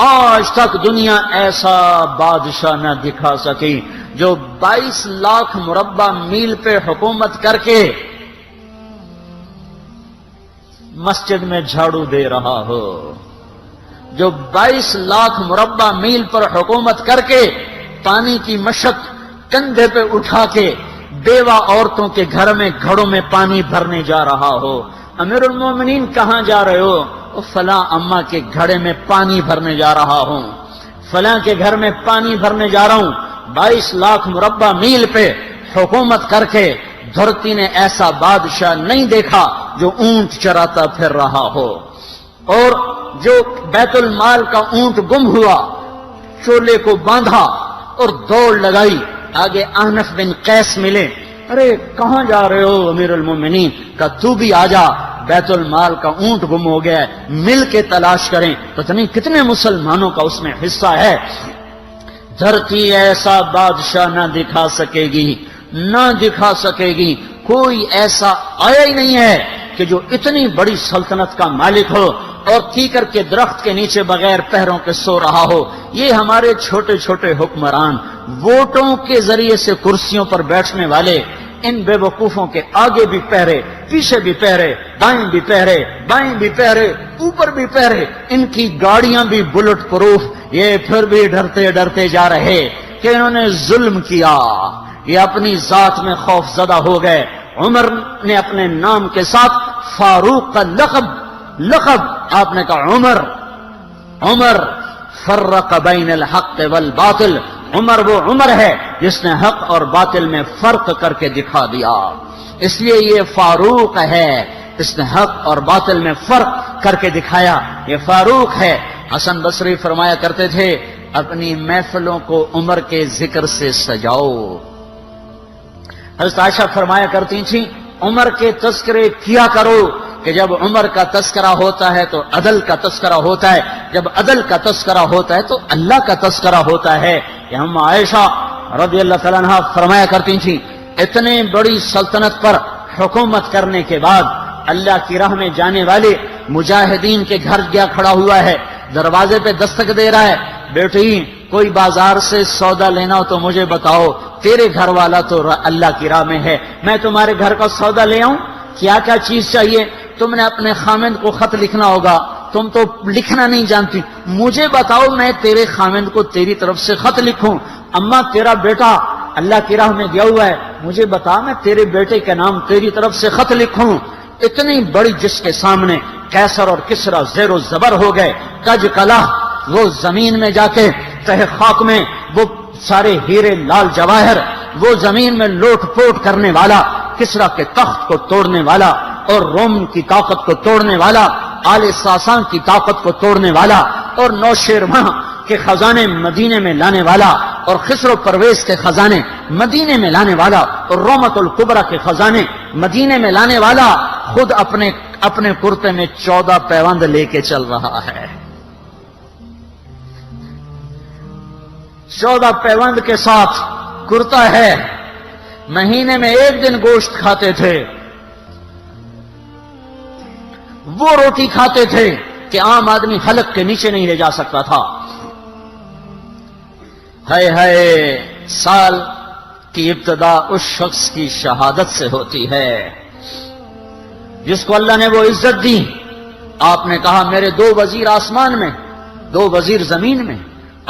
آج تک دنیا ایسا بادشاہ نہ دکھا سکی جو 22 لاکھ مربع میل پہ حکومت کر کے مسجد میں جھاڑو دے رہا ہو، جو 22 لاکھ مربع میل پر حکومت کر کے پانی کی مشق کندھے پہ اٹھا کے بیوہ عورتوں کے گھر میں گھڑوں میں پانی بھرنے جا رہا ہو۔ امیر المومنین کہاں جا رہے ہو؟ فلاں اماں کے گھڑے میں پانی بھرنے جا رہا ہوں، فلاں کے گھر میں پانی بھرنے جا رہا ہوں۔ 22 لاکھ مربع میل پہ حکومت کر کے دھرتی نے ایسا بادشاہ نہیں دیکھا جو اونٹ چراتا پھر رہا ہو۔ اور جو بیت المال کا اونٹ گم ہوا، چولے کو باندھا اور دوڑ لگائی، آگے احنف بن قیس ملے، ارے کہاں جا رہے ہو امیر المومنین؟ کہا تو بھی آجا، بیت المال کا اونٹ گم ہو گیا ہے، مل کے تلاش کریں۔ پتہ نہیں کتنے مسلمانوں کا اس میں حصہ ہے۔ دھرتی ایسا بادشاہ نہ دکھا سکے گی، نہ دکھا سکے گی، کوئی ایسا آیا ہی نہیں ہے کہ جو اتنی بڑی سلطنت کا مالک ہو اور کیکر کے درخت کے نیچے بغیر پہروں کے سو رہا ہو۔ یہ ہمارے چھوٹے چھوٹے حکمران، ووٹوں کے ذریعے سے کرسیوں پر بیٹھنے والے، ان بے وقوفوں کے آگے بھی پہرے، پیچھے بھی پہرے، دائیں بھی پہرے، بائیں بھی پہرے، اوپر بھی پہرے، ان کی گاڑیاں بھی بلٹ پروف، یہ پھر بھی ڈرتے ڈرتے جا رہے کہ انہوں نے ظلم کیا، یہ اپنی ذات میں خوف زدہ ہو گئے۔ عمر نے اپنے نام کے ساتھ فاروق کا لقب آپ نے کہا عمر فرق بین الحق والباطل، عمر وہ عمر ہے جس نے حق اور باطل میں فرق کر کے دکھا دیا، اس لیے یہ فاروق ہے، اس نے حق اور باطل میں فرق کر کے دکھایا، یہ فاروق ہے۔ حسن بصری فرمایا کرتے تھے اپنی محفلوں کو عمر کے ذکر سے سجاؤ۔ حضرت عائشہ فرمایا کرتی تھیں عمر کے تذکرے کیا کرو کہ جب عمر کا تذکرہ ہوتا ہے تو عدل کا تذکرہ ہوتا ہے، جب عدل کا تذکرہ ہوتا ہے تو اللہ کا تذکرہ ہوتا ہے۔ کہ ہم عائشہ رضی اللہ تعالیٰ عنہ فرمایا کرتی تھیں اتنے بڑی سلطنت پر حکومت کرنے کے بعد اللہ کی راہ میں جانے والے مجاہدین کے گھر گیا کھڑا ہوا ہے، دروازے پہ دستک دے رہا ہے، بیٹی کوئی بازار سے سودا لینا ہو تو مجھے بتاؤ، تیرے گھر والا تو اللہ کی راہ میں ہے، میں تمہارے گھر کا سودا لے آؤں، کیا کیا چیز چاہیے؟ تم نے اپنے خامند کو خط لکھنا ہوگا، تم تو لکھنا نہیں جانتی، مجھے بتاؤ میں تیرے خامند کو تیری طرف سے خط لکھوں۔ اما تیرا بیٹا اللہ کی راہ میں گیا ہوا ہے، مجھے بتا میں تیرے بیٹے کے نام تیری طرف سے خط لکھوں۔ اتنی بڑی جس کے سامنے قیصر اور کسریٰ زیر و زبر ہو گئے، کج کلا، وہ زمین میں جا کے تہ خاک میں وہ سارے ہیرے لال جواہر، وہ زمین میں لوٹ پوٹ کرنے والا، کسریٰ کے تخت کو توڑنے والا اور روم کی طاقت کو توڑنے والا، آل ساسان کی طاقت کو توڑنے والا اور نوشیروان کے خزانے مدینے میں لانے والا اور خسرو پرویز کے خزانے مدینے میں لانے والا اور رومت الکبریٰ کے خزانے مدینے میں لانے والا خود اپنے کرتے میں 14 پیوند لے کے چل رہا ہے، 14 پیوند کے ساتھ کرتا ہے، مہینے میں 1 دن گوشت کھاتے تھے، وہ روٹی کھاتے تھے کہ عام آدمی حلق کے نیچے نہیں لے جا سکتا تھا۔ ہے سال کی ابتدا اس شخص کی شہادت سے ہوتی ہے جس کو اللہ نے وہ عزت دی۔ آپ نے کہا میرے 2 وزیر آسمان میں، 2 وزیر زمین میں،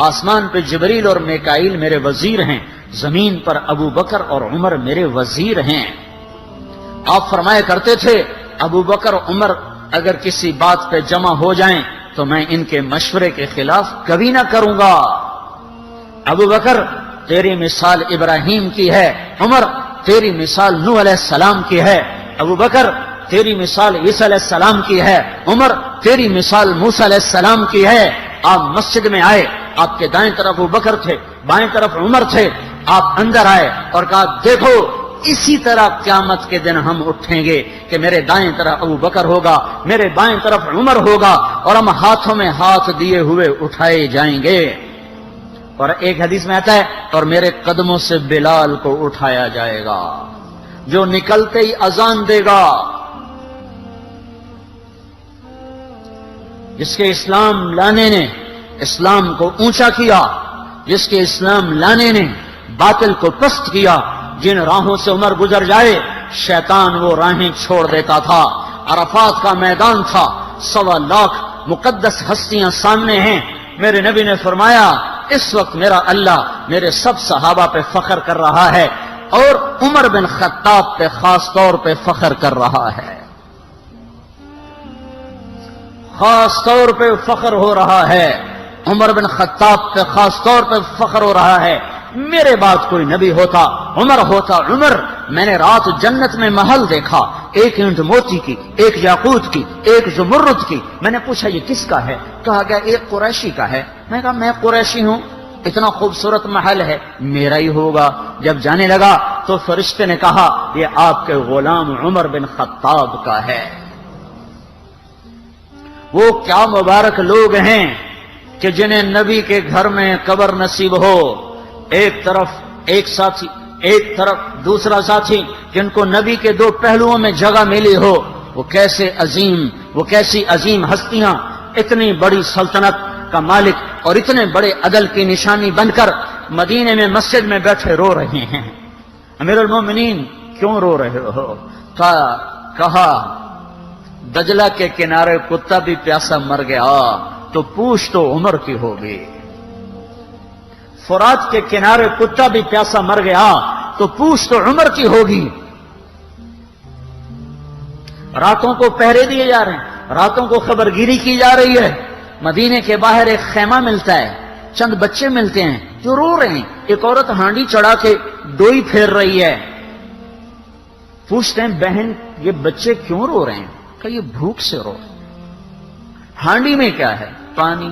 آسمان پہ جبریل اور میکائیل میرے وزیر ہیں، زمین پر ابو بکر اور عمر میرے وزیر ہیں۔ آپ فرمایا کرتے تھے ابو بکر عمر اگر کسی بات پہ جمع ہو جائیں تو میں ان کے مشورے کے خلاف کبھی نہ کروں گا۔ ابو بکر تیری مثال ابراہیم کی ہے، عمر تیری مثال نوح علیہ السلام کی ہے، ابو بکر تیری مثال عیسیٰ علیہ السلام کی ہے، عمر تیری مثال موسیٰ علیہ السلام کی ہے۔ آپ مسجد میں آئے، آپ کے دائیں طرف ابو بکر تھے، بائیں طرف عمر تھے، آپ اندر آئے اور کہا دیکھو اسی طرح قیامت کے دن ہم اٹھیں گے کہ میرے دائیں طرف ابو بکر ہوگا، میرے بائیں طرف عمر ہوگا اور ہم ہاتھوں میں ہاتھ دیے ہوئے اٹھائے جائیں گے۔ اور ایک حدیث میں آتا ہے اور میرے قدموں سے بلال کو اٹھایا جائے گا جو نکلتے ہی اذان دے گا۔ جس کے اسلام لانے نے اسلام کو اونچا کیا، جس کے اسلام لانے نے باطل کو پست کیا، جن راہوں سے عمر گزر جائے شیطان وہ راہیں چھوڑ دیتا تھا۔ عرفات کا میدان تھا، 1.25 لاکھ مقدس ہستیاں سامنے ہیں۔ میرے نبی نے فرمایا اس وقت میرا اللہ میرے سب صحابہ پہ فخر کر رہا ہے اور عمر بن خطاب پہ خاص طور پہ فخر کر رہا ہے، خاص طور پہ فخر ہو رہا ہے، عمر بن خطاب پہ خاص طور پہ فخر ہو رہا ہے۔ میرے بعد کوئی نبی ہوتا عمر ہوتا۔ عمر، میں نے رات جنت میں محل دیکھا، ایک اینٹ موتی کی، ایک یاقوت کی، ایک زمرد کی۔ میں نے پوچھا یہ کس کا ہے؟ کہا گیا ایک قریشی کا ہے۔ میں کہا میں قریشی ہوں، اتنا خوبصورت محل ہے، میرا ہی ہوگا۔ جب جانے لگا تو فرشتے نے کہا یہ آپ کے غلام عمر بن خطاب کا ہے۔ وہ کیا مبارک لوگ ہیں کہ جنہیں نبی کے گھر میں قبر نصیب ہو، ایک طرف ایک ساتھی، ایک طرف دوسرا ساتھی، جن کو نبی کے دو پہلوؤں میں جگہ ملی ہو۔ وہ کیسی عظیم ہستیاں، اتنی بڑی سلطنت کا مالک اور اتنے بڑے عدل کی نشانی بن کر مدینے میں مسجد میں بیٹھے رو رہے ہیں۔ امیر المومنین کیوں رو رہے ہو؟ کہا دجلہ کے کنارے کتا بھی پیاسا مر گیا تو پوچھ تو عمر کی ہوگی، فرات کے کنارے کتا بھی پیاسا مر گیا تو پوچھ تو عمر کی ہوگی۔ راتوں کو پہرے دیے جا رہے ہیں، راتوں کو خبرگیری کی جا رہی ہے۔ مدینے کے باہر ایک خیمہ ملتا ہے، چند بچے ملتے ہیں جو رو رہے ہیں۔ ایک عورت ہانڈی چڑھا کے ڈوئی پھیر رہی ہے۔ پوچھتے ہیں بہن یہ بچے کیوں رو رہے ہیں؟ کہ یہ بھوک سے رو رہے ہیں۔ ہانڈی میں کیا ہے؟ پانی،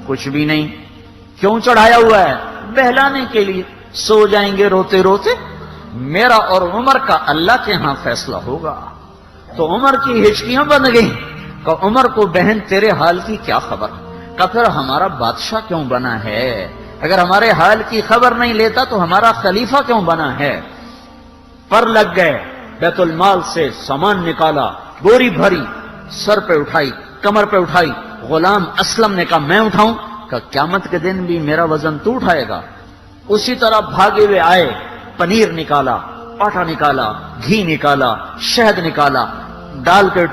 کچھ بھی نہیں۔ کیوں چڑھایا ہوا ہے؟ بہلانے کے لیے۔ سو جائیں گے روتے روتے، میرا اور عمر کا اللہ کے ہاں فیصلہ ہوگا۔ تو عمر کی ہچکیاں بن گئیں کہ عمر کو بہن تیرے حال کی کیا خبر؟ کہ پھر ہمارا بادشاہ کیوں بنا ہے؟ اگر ہمارے حال کی خبر نہیں لیتا تو ہمارا خلیفہ کیوں بنا ہے؟ پر لگ گئے، بیت المال سے سامان نکالا، بوری بھری، سر پہ اٹھائی، کمر پہ اٹھائی۔ غلام اسلم نے کہا میں اٹھاؤں؟ کہ قیامت کے دن بھی میرا وزن تو اٹھائے گا۔ اسی طرح بھاگے ہوئے آئے، پنیر نکالا، آٹا نکالا، گھی نکالا، شہد نکالا، ڈال کے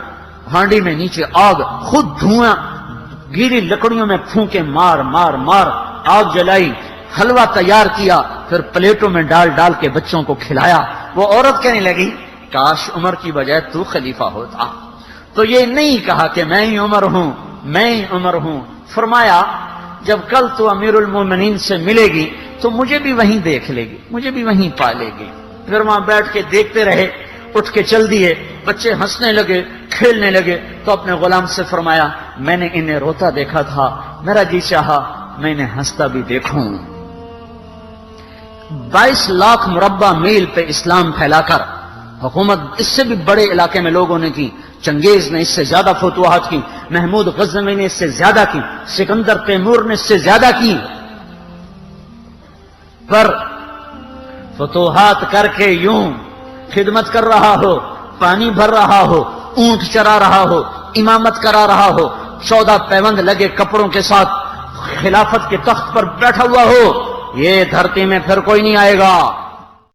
ہانڈی میں نیچے آگ، خود دھواں، گیلی لکڑیوں میں پھونکے مار مار مار آگ جلائی، حلوہ تیار کیا، پھر پلیٹوں میں ڈال ڈال کے بچوں کو کھلایا۔ وہ عورت کہنے لگی کاش عمر کی بجائے تو خلیفہ ہوتا۔ تو یہ نہیں کہا کہ میں ہی عمر ہوں، میں ہی عمر ہوں۔ فرمایا جب کل تو امیر المومنین سے ملے گی تو مجھے بھی وہیں دیکھ لے گی، مجھے بھی وہیں پالے گی۔ پھر وہاں بیٹھ کے دیکھتے رہے، اٹھ کے چل دیے۔ بچے ہنسنے لگے، کھیلنے لگے، تو اپنے غلام سے فرمایا میں نے انہیں روتا دیکھا تھا، میرا جی چاہا میں انہیں ہنستا بھی دیکھوں۔ 22 لاکھ مربع میل پہ اسلام پھیلا کر حکومت اس سے بھی بڑے علاقے میں لوگوں نے کی۔ چنگیز نے اس سے زیادہ فتوحات کی، محمود غزنوی نے اس سے زیادہ کی، سکندر تیمور نے اس سے زیادہ کی۔ پر فتوحات کر کے یوں خدمت کر رہا ہو، پانی بھر رہا ہو، اونٹ چرا رہا ہو، امامت کرا رہا ہو، 14 پیوند لگے کپڑوں کے ساتھ خلافت کے تخت پر بیٹھا ہوا ہو، یہ دھرتی میں پھر کوئی نہیں آئے گا۔